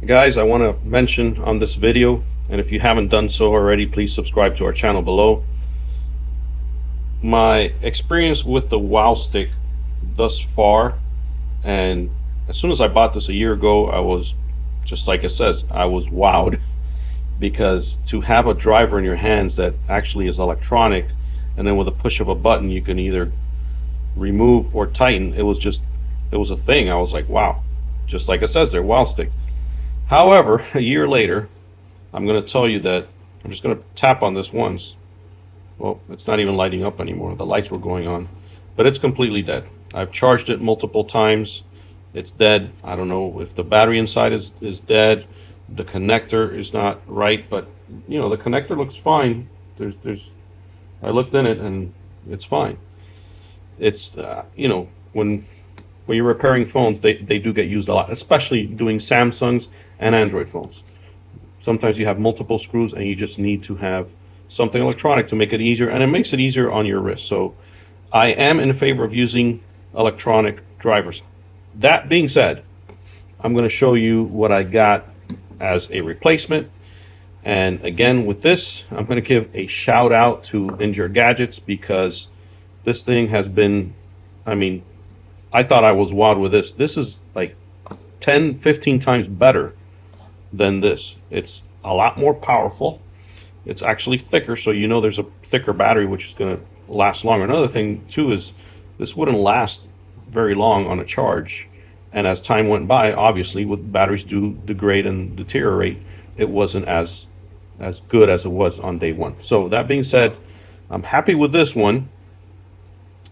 Guys, I want to mention on this video, and if you haven't done so already, please subscribe to our channel below. My experience with the WOWStick thus far, and as soon as I bought this a year ago, I was, just like it says, I was wowed. Because to have a driver in your hands that actually is electronic, and then with a push of a button you can either remove or tighten, it was a thing. I was like, wow. Just like it says there, WOWStick. However, a year later, I'm going to tell you that I'm just going to tap on this once. Well, it's not even lighting up anymore. The lights were going on, but it's completely dead. I've charged it multiple times. It's dead. I don't know if the battery inside is dead. The connector is not right, but you know, the connector looks fine. I looked in it and it's fine. It's you know, when you're repairing phones, they do get used a lot, especially doing Samsungs and Android phones. Sometimes you have multiple screws and you just need to have something electronic to make it easier, and it makes it easier on your wrist. So I am in favor of using electronic drivers. That being said, I'm going to show you what I got as a replacement. And again, with this, I'm going to give a shout out to Injured Gadgets, because this thing has been, I mean, I thought I was wild with this. This is like 10, 15 times better than this. It's a lot more powerful. It's actually thicker, so you know there's a thicker battery, which is going to last longer. Another thing too is this wouldn't last very long on a charge, and as time went by, obviously, with batteries do degrade and deteriorate, it wasn't as good as it was on day one. So that being said, I'm happy with this one,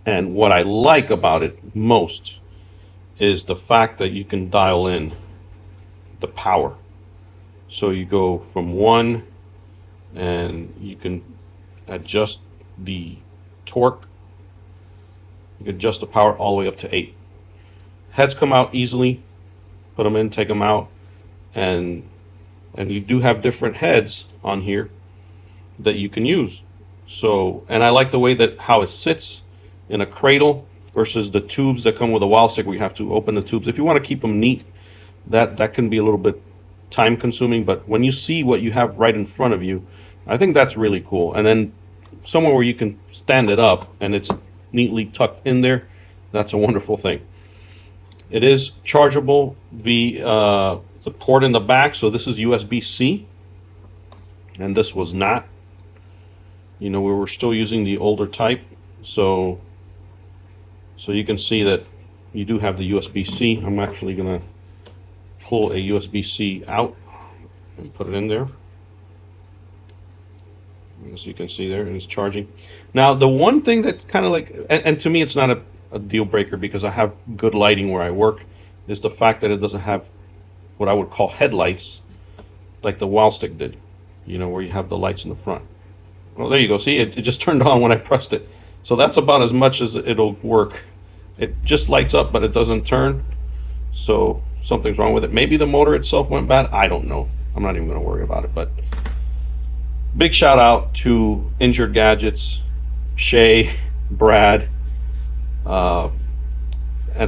and what I like about it most is the fact that you can dial in the power. So you go from 1, and you can adjust the torque. You can adjust the power all the way up to 8. Heads come out easily. Put them in, take them out, and you do have different heads on here that you can use. So, and I like the way that how it sits in a cradle versus the tubes that come with a WOWStick where you have to open the tubes. If you want to keep them neat, that can be a little bit time consuming, but when you see what you have right in front of you, I think that's really cool. And then somewhere where you can stand it up and it's neatly tucked in there, that's a wonderful thing. It is chargeable via the port in the back, so this is USB-C, and this was not. You know, we were still using the older type, so you can see that you do have the USB-C. I'm actually gonna pull a USB-C out and put it in there. As you can see there, it's charging. Now, the one thing that kind of like, and to me it's not a deal breaker because I have good lighting where I work, is the fact that it doesn't have what I would call headlights like the WOWStick did, you know, where you have the lights in the front. Well, there you go. See, it just turned on when I pressed it. So that's about as much as it'll work. It just lights up, but it doesn't turn. So something's wrong with it. Maybe the motor itself went bad. I don't know. I'm not even going to worry about it. But big shout out to Injured Gadgets, Shay, Brad, and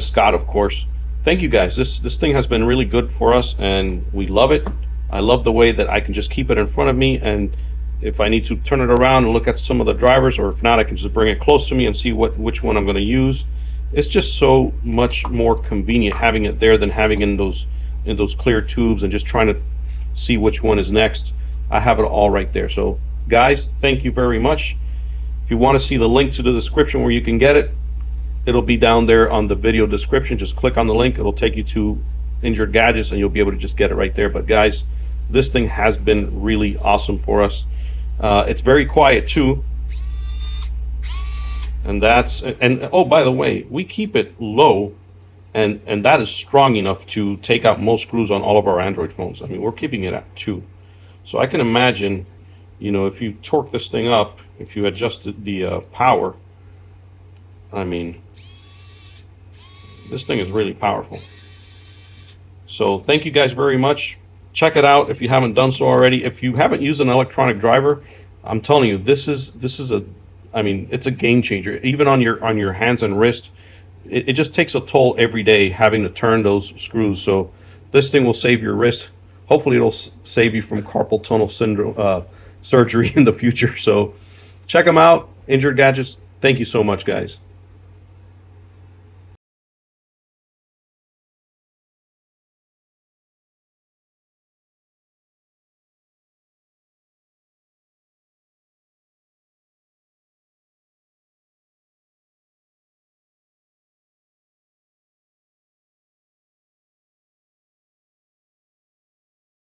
Scott, of course. Thank you guys. This thing has been really good for us, and we love it. I love the way that I can just keep it in front of me, and if I need to turn it around and look at some of the drivers, or if not, I can just bring it close to me and see which one I'm going to use. It's just so much more convenient having it there than having in those clear tubes and just trying to see which one is next. I have it all right there. So guys, thank you very much. If you want to see the link to the description where you can get it, it'll be down there on the video description. Just click on the link, it'll take you to Injured Gadgets and you'll be able to just get it right there. But guys, this thing has been really awesome for us. It's very quiet too, and oh, by the way, we keep it low, and that is strong enough to take out most screws on all of our Android phones. I mean, we're keeping it at 2. So I can imagine, you know, if you torque this thing up, if you adjusted the power, I mean, this thing is really powerful. So thank you guys very much. Check it out if you haven't done so already. If you haven't used an electronic driver, I'm telling you, this is a, I mean, it's a game changer. Even on your hands and wrist, it just takes a toll every day having to turn those screws. So this thing will save your wrist hopefully it'll save you from carpal tunnel syndrome surgery in the future. So check them out. Injured Gadgets. Thank you so much, guys.